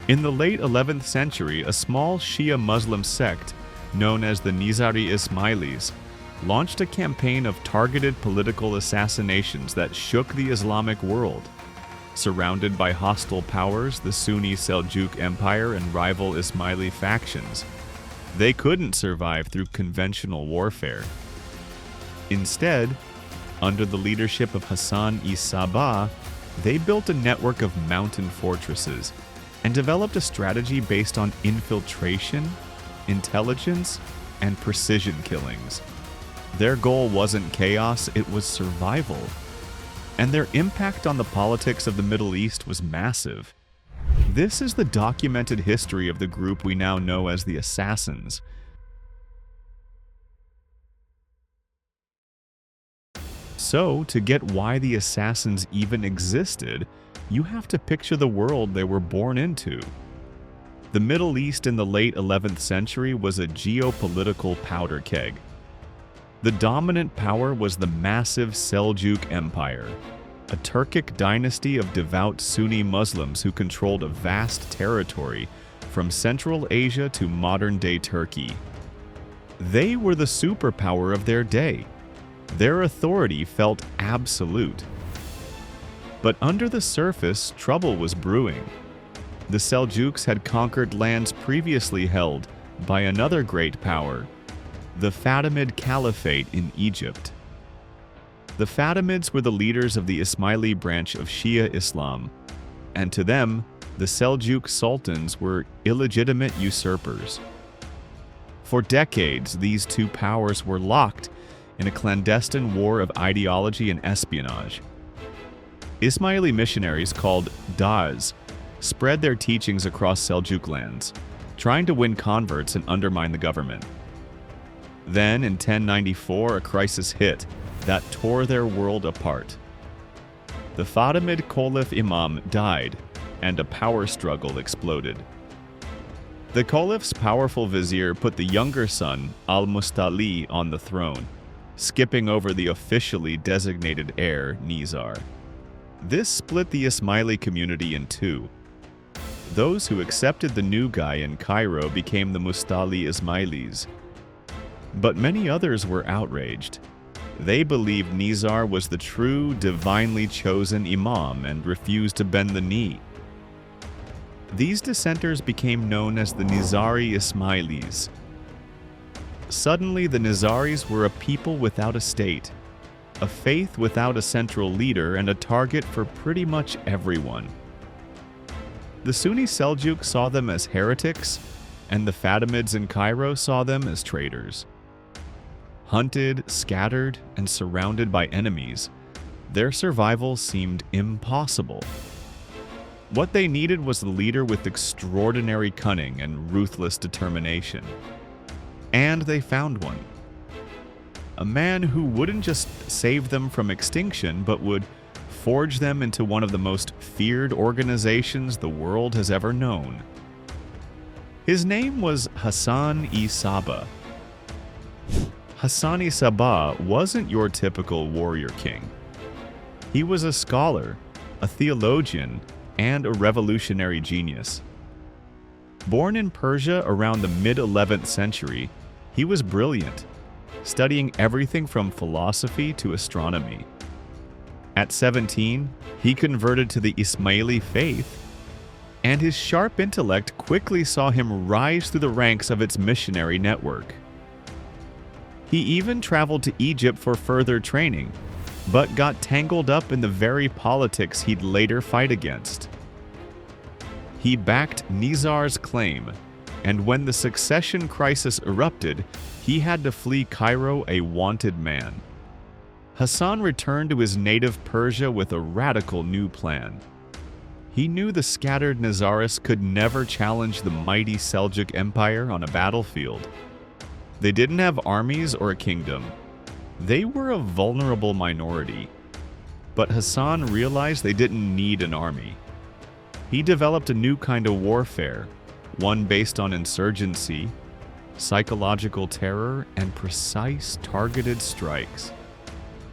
In the late 11th century, a small Shia Muslim sect known as the Nizari Ismailis launched a campaign of targeted political assassinations that shook the Islamic world. Surrounded by hostile powers, the Sunni Seljuk Empire and rival Ismaili factions, they couldn't survive through conventional warfare. Instead, under the leadership of Hassan-i-Sabbah, they built a network of mountain fortresses and developed a strategy based on infiltration, intelligence, and precision killings. Their goal wasn't chaos, it was survival. And their impact on the politics of the Middle East was massive. This is the documented history of the group we now know as the Assassins. So, to get why the Assassins even existed, you have to picture the world they were born into. The Middle East in the late 11th century was a geopolitical powder keg. The dominant power was the massive Seljuk Empire, a Turkic dynasty of devout Sunni Muslims who controlled a vast territory from Central Asia to modern-day Turkey. They were the superpower of their day. Their authority felt absolute. But under the surface, trouble was brewing. The Seljuks had conquered lands previously held by another great power, the Fatimid Caliphate in Egypt. The Fatimids were the leaders of the Ismaili branch of Shia Islam, and to them, the Seljuk sultans were illegitimate usurpers. For decades, these two powers were locked in a clandestine war of ideology and espionage. Ismaili missionaries called Da'as spread their teachings across Seljuk lands, trying to win converts and undermine the government. Then, in 1094, a crisis hit that tore their world apart. The Fatimid Caliph Imam died, and a power struggle exploded. The Caliph's powerful vizier put the younger son, al-Mustali, on the throne, skipping over the officially designated heir, Nizar. This split the Ismaili community in two. Those who accepted the new guy in Cairo became the Mustali Ismailis. But many others were outraged. They believed Nizar was the true, divinely chosen imam and refused to bend the knee. These dissenters became known as the Nizari Ismailis. Suddenly, the Nizaris were a people without a state, a faith without a central leader, and a target for pretty much everyone. The Sunni Seljuk saw them as heretics, and the Fatimids in Cairo saw them as traitors. Hunted, scattered, and surrounded by enemies, their survival seemed impossible. What they needed was a leader with extraordinary cunning and ruthless determination. And they found one. A man who wouldn't just save them from extinction, but would forge them into one of the most feared organizations the world has ever known. His name was Hassan-i-Sabbah. Hassan-i-Sabbah wasn't your typical warrior king. He was a scholar, a theologian, and a revolutionary genius. Born in Persia around the mid-11th century, he was brilliant, studying everything from philosophy to astronomy. At 17, he converted to the Ismaili faith, and his sharp intellect quickly saw him rise through the ranks of its missionary network. He even traveled to Egypt for further training, but got tangled up in the very politics he'd later fight against. He backed Nizar's claim, and when the succession crisis erupted, he had to flee Cairo a wanted man. Hassan returned to his native Persia with a radical new plan. He knew the scattered Nizaris could never challenge the mighty Seljuk Empire on a battlefield. They didn't have armies or a kingdom. They were a vulnerable minority. But Hassan realized they didn't need an army. He developed a new kind of warfare, one based on insurgency, psychological terror, and precise, targeted strikes.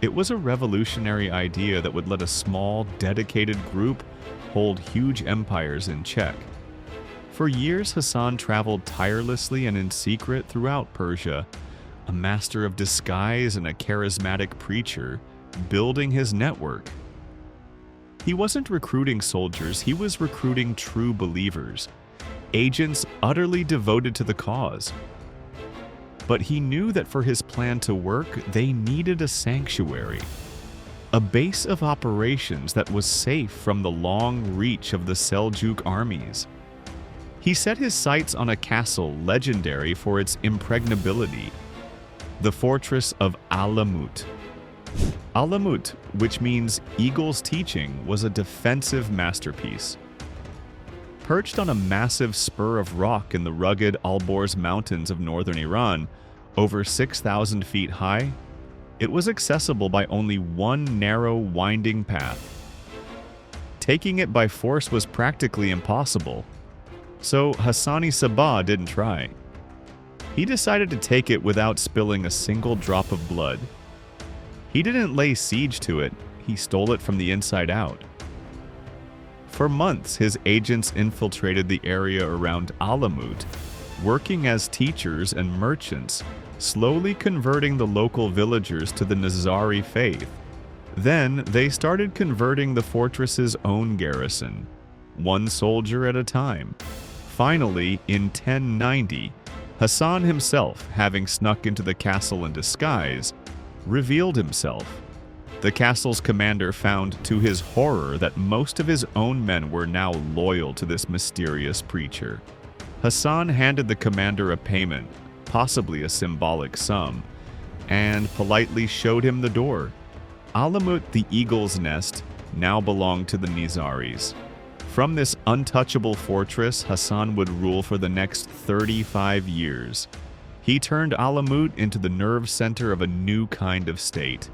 It was a revolutionary idea that would let a small, dedicated group hold huge empires in check. For years, Hassan traveled tirelessly and in secret throughout Persia, a master of disguise and a charismatic preacher, building his network. He wasn't recruiting soldiers, he was recruiting true believers, agents utterly devoted to the cause. But he knew that for his plan to work, they needed a sanctuary, a base of operations that was safe from the long reach of the Seljuk armies. He set his sights on a castle legendary for its impregnability, the fortress of Alamut. Alamut, which means eagle's teaching, was a defensive masterpiece. Perched on a massive spur of rock in the rugged Alborz Mountains of northern Iran, over 6,000 feet high, it was accessible by only one narrow, winding path. Taking it by force was practically impossible, so Hassani Sabah didn't try. He decided to take it without spilling a single drop of blood. He didn't lay siege to it, he stole it from the inside out. For months, his agents infiltrated the area around Alamut, working as teachers and merchants, slowly converting the local villagers to the Nizari faith. Then, they started converting the fortress's own garrison, one soldier at a time. Finally, in 1090, Hassan himself, having snuck into the castle in disguise, revealed himself. The castle's commander found to his horror that most of his own men were now loyal to this mysterious preacher. Hassan handed the commander a payment, possibly a symbolic sum, and politely showed him the door. Alamut, the Eagle's Nest, now belonged to the Nizaris. From this untouchable fortress, Hassan would rule for the next 35 years. He turned Alamut into the nerve center of a new kind of state,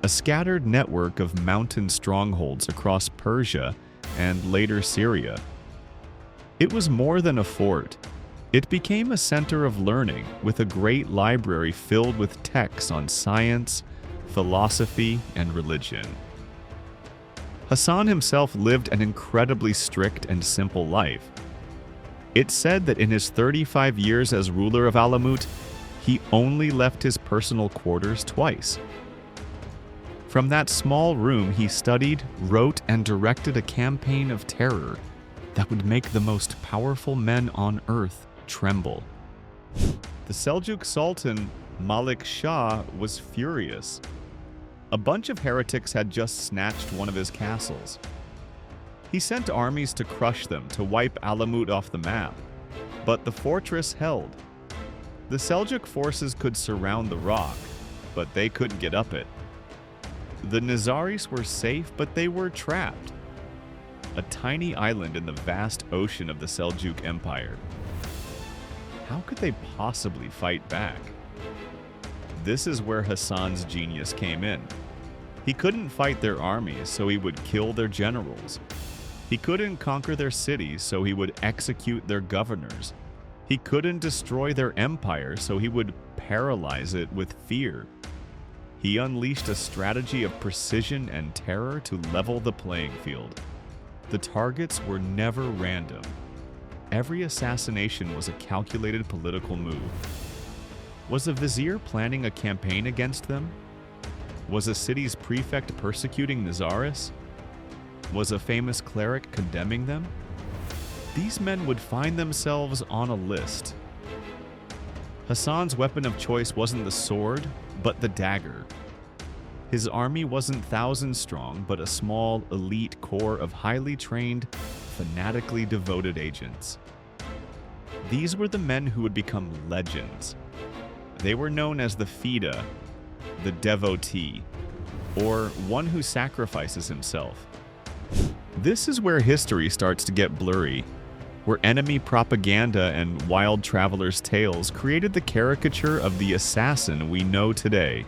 a scattered network of mountain strongholds across Persia and later Syria. It was more than a fort. It became a center of learning, with a great library filled with texts on science, philosophy, and religion. Hassan himself lived an incredibly strict and simple life. It's said that in his 35 years as ruler of Alamut, he only left his personal quarters twice. From that small room, he studied, wrote, and directed a campaign of terror that would make the most powerful men on earth tremble. The Seljuk Sultan, Malik Shah, was furious. A bunch of heretics had just snatched one of his castles. He sent armies to crush them, to wipe Alamut off the map. But the fortress held. The Seljuk forces could surround the rock, but they couldn't get up it. The Nizaris were safe, but they were trapped. A tiny island in the vast ocean of the Seljuk Empire. How could they possibly fight back? This is where Hassan's genius came in. He couldn't fight their armies, so he would kill their generals. He couldn't conquer their cities, so he would execute their governors. He couldn't destroy their empire, so he would paralyze it with fear. He unleashed a strategy of precision and terror to level the playing field. The targets were never random. Every assassination was a calculated political move. Was a vizier planning a campaign against them? Was a city's prefect persecuting Nizaris? Was a famous cleric condemning them? These men would find themselves on a list. Hassan's weapon of choice wasn't the sword, but the dagger. His army wasn't thousands strong, but a small, elite corps of highly trained, fanatically devoted agents. These were the men who would become legends. They were known as the Fida, the devotee, or one who sacrifices himself. This is where history starts to get blurry, where enemy propaganda and wild travelers' tales created the caricature of the assassin we know today.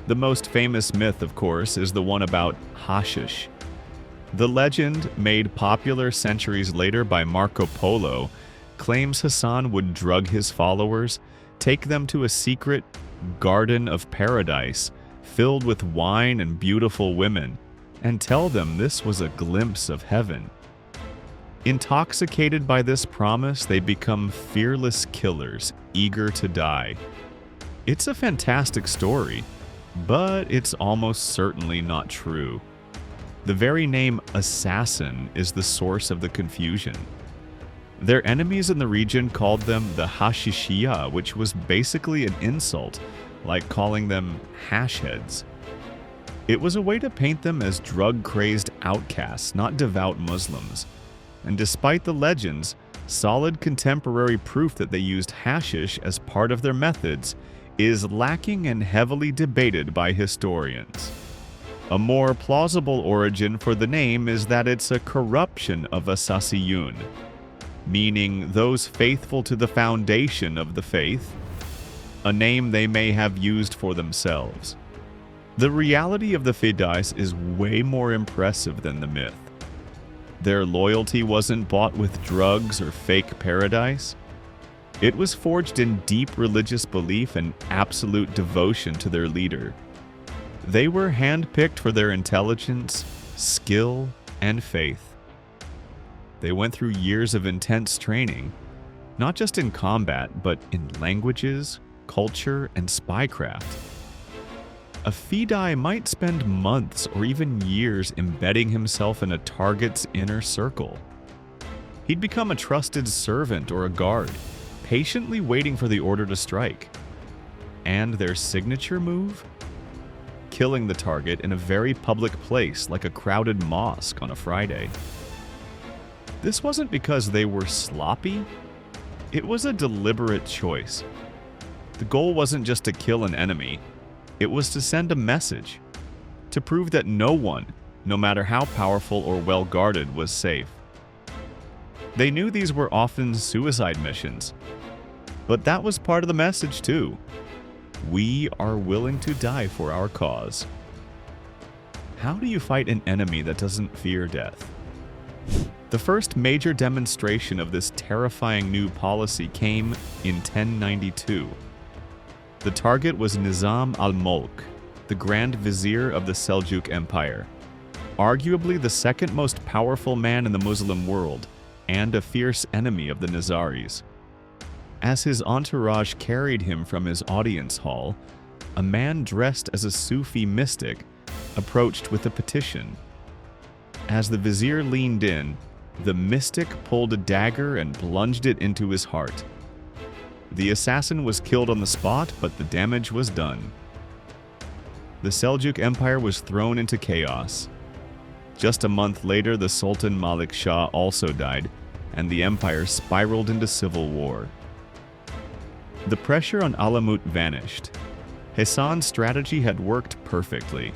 The most famous myth, of course, is the one about Hashshash. The legend, made popular centuries later by Marco Polo, claims Hassan would drug his followers, take them to a secret garden of paradise filled with wine and beautiful women, and tell them this was a glimpse of heaven. Intoxicated by this promise, they become fearless killers, eager to die. It's a fantastic story, but it's almost certainly not true. The very name assassin is the source of the confusion. Their enemies in the region called them the Hashshashin, which was basically an insult, like calling them hashheads. It was a way to paint them as drug-crazed outcasts, not devout Muslims. And despite the legends, solid contemporary proof that they used hashish as part of their methods is lacking and heavily debated by historians. A more plausible origin for the name is that it's a corruption of Asasiyun, meaning those faithful to the foundation of the faith, a name they may have used for themselves. The reality of the Fidais is way more impressive than the myth. Their loyalty wasn't bought with drugs or fake paradise. It was forged in deep religious belief and absolute devotion to their leader. They were handpicked for their intelligence, skill, and faith. They went through years of intense training, not just in combat, but in languages, culture, and spycraft. A Fidai might spend months or even years embedding himself in a target's inner circle. He'd become a trusted servant or a guard, patiently waiting for the order to strike. And their signature move? Killing the target in a very public place like a crowded mosque on a Friday. This wasn't because they were sloppy. It was a deliberate choice. The goal wasn't just to kill an enemy. It was to send a message, to prove that no one, no matter how powerful or well-guarded, was safe. They knew these were often suicide missions, but that was part of the message too. We are willing to die for our cause. How do you fight an enemy that doesn't fear death? The first major demonstration of this terrifying new policy came in 1092. The target was Nizam al-Mulk, the Grand Vizier of the Seljuk Empire, arguably the second most powerful man in the Muslim world and a fierce enemy of the Nizaris. As his entourage carried him from his audience hall, a man dressed as a Sufi mystic approached with a petition. As the vizier leaned in, the mystic pulled a dagger and plunged it into his heart. The assassin was killed on the spot, but the damage was done. The Seljuk Empire was thrown into chaos. Just a month later, the Sultan Malik Shah also died, and the empire spiraled into civil war. The pressure on Alamut vanished. Hassan's strategy had worked perfectly.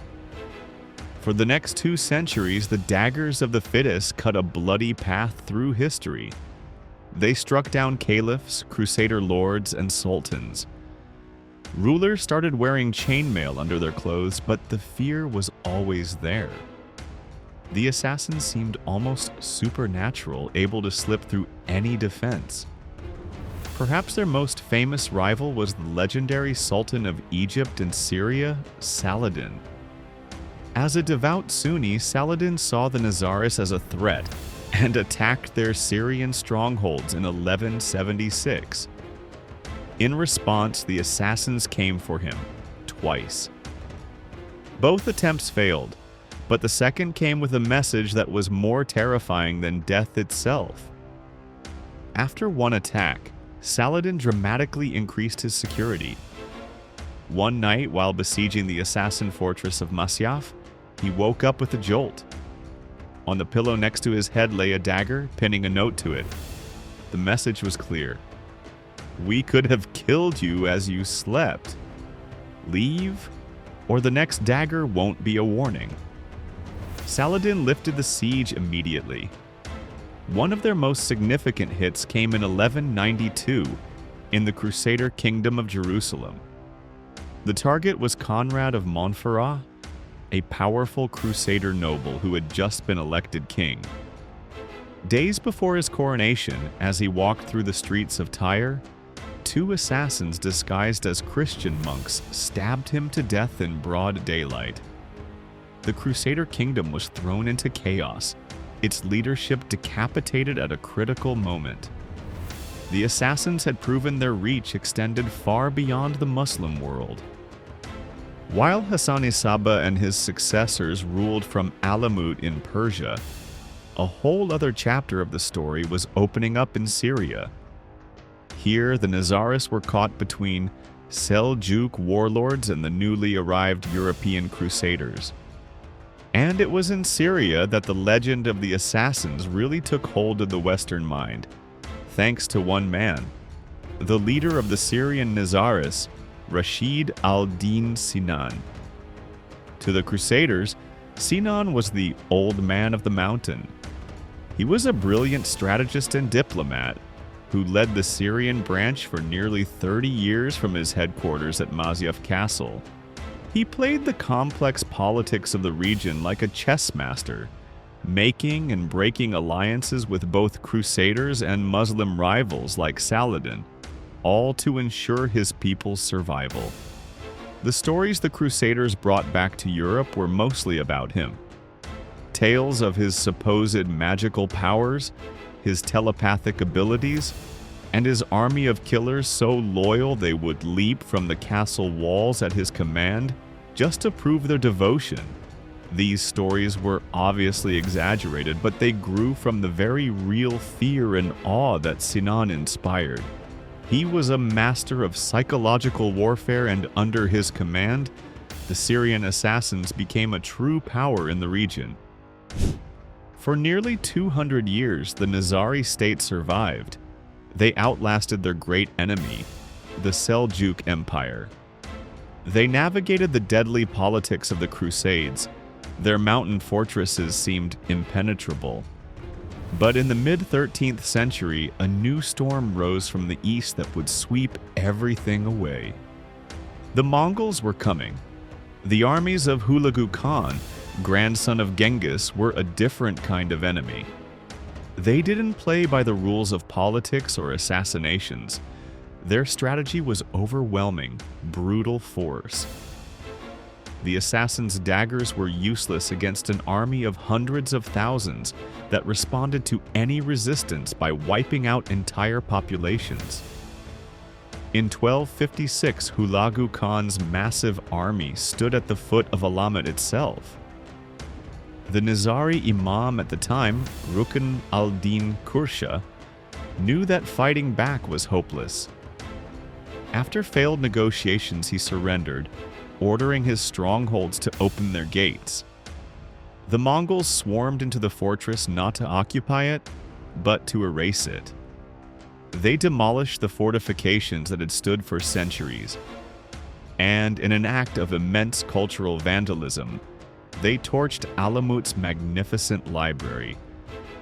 For the next 2 centuries, the daggers of the Fidais cut a bloody path through history. They struck down caliphs, crusader lords, and sultans. Rulers started wearing chainmail under their clothes, but the fear was always there. The assassins seemed almost supernatural, able to slip through any defense. Perhaps their most famous rival was the legendary Sultan of Egypt and Syria, Saladin. As a devout Sunni, Saladin saw the Nizaris as a threat and attacked their Syrian strongholds in 1176. In response, the assassins came for him, twice. Both attempts failed, but the second came with a message that was more terrifying than death itself. After one attack, Saladin dramatically increased his security. One night, while besieging the assassin fortress of Masyaf, he woke up with a jolt. On the pillow next to his head lay a dagger, pinning a note to it. The message was clear. We could have killed you as you slept. Leave, or the next dagger won't be a warning. Saladin lifted the siege immediately. One of their most significant hits came in 1192 in the Crusader Kingdom of Jerusalem. The target was Conrad of Montferrat, a powerful Crusader noble who had just been elected king. Days before his coronation, as he walked through the streets of Tyre, 2 assassins disguised as Christian monks stabbed him to death in broad daylight. The Crusader kingdom was thrown into chaos, its leadership decapitated at a critical moment. The assassins had proven their reach extended far beyond the Muslim world. While Hassan-i-Sabbah and his successors ruled from Alamut in Persia, a whole other chapter of the story was opening up in Syria. Here, the Nizaris were caught between Seljuk warlords and the newly arrived European crusaders. And it was in Syria that the legend of the assassins really took hold of the Western mind, thanks to one man, the leader of the Syrian Nizaris, Rashid al-Din Sinan. To the Crusaders, Sinan was the old man of the mountain. He was a brilliant strategist and diplomat who led the Syrian branch for nearly 30 years from his headquarters at Masyaf Castle. He played the complex politics of the region like a chess master, making and breaking alliances with both Crusaders and Muslim rivals like Saladin, all to ensure his people's survival. The stories the Crusaders brought back to Europe were mostly about him. Tales of his supposed magical powers, his telepathic abilities, and his army of killers so loyal they would leap from the castle walls at his command just to prove their devotion. These stories were obviously exaggerated, but they grew from the very real fear and awe that Sinan inspired. He was a master of psychological warfare, and under his command, the Syrian assassins became a true power in the region. For nearly 200 years, the Nizari state survived. They outlasted their great enemy, the Seljuk Empire. They navigated the deadly politics of the Crusades. Their mountain fortresses seemed impenetrable. But in the mid-13th century, a new storm rose from the east that would sweep everything away. The Mongols were coming. The armies of Hulagu Khan, grandson of Genghis, were a different kind of enemy. They didn't play by the rules of politics or assassinations. Their strategy was overwhelming, brutal force. The assassins' daggers were useless against an army of hundreds of thousands that responded to any resistance by wiping out entire populations. In 1256, Hulagu Khan's massive army stood at the foot of Alamut itself. The Nizari Imam at the time, Rukn al-Din Kursha, knew that fighting back was hopeless. After failed negotiations, he surrendered, ordering his strongholds to open their gates. The Mongols swarmed into the fortress not to occupy it, but to erase it. They demolished the fortifications that had stood for centuries, and in an act of immense cultural vandalism, they torched Alamut's magnificent library,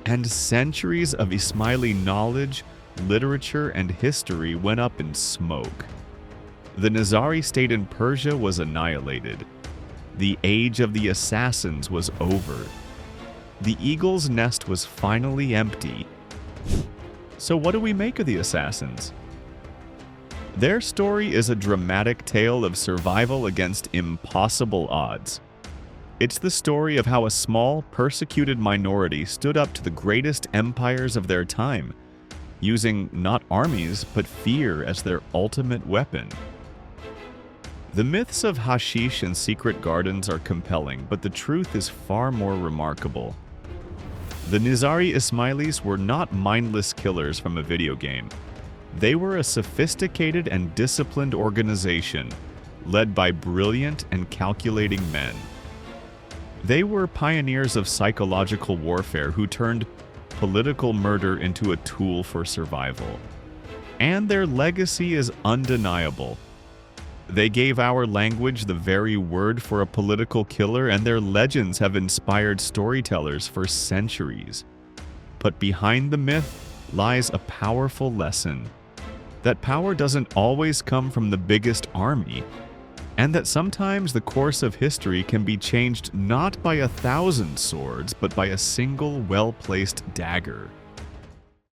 and centuries of Ismaili knowledge, literature, and history went up in smoke. The Nizari state in Persia was annihilated. The age of the assassins was over. The eagle's nest was finally empty. So what do we make of the assassins? Their story is a dramatic tale of survival against impossible odds. It's the story of how a small, persecuted minority stood up to the greatest empires of their time, using not armies, but fear as their ultimate weapon. The myths of hashish and secret gardens are compelling, but the truth is far more remarkable. The Nizari Ismailis were not mindless killers from a video game. They were a sophisticated and disciplined organization, led by brilliant and calculating men. They were pioneers of psychological warfare who turned political murder into a tool for survival. And their legacy is undeniable. They gave our language the very word for a political killer, and their legends have inspired storytellers for centuries. But behind the myth lies a powerful lesson: that power doesn't always come from the biggest army, and that sometimes the course of history can be changed not by 1,000 swords, but by a single well-placed dagger.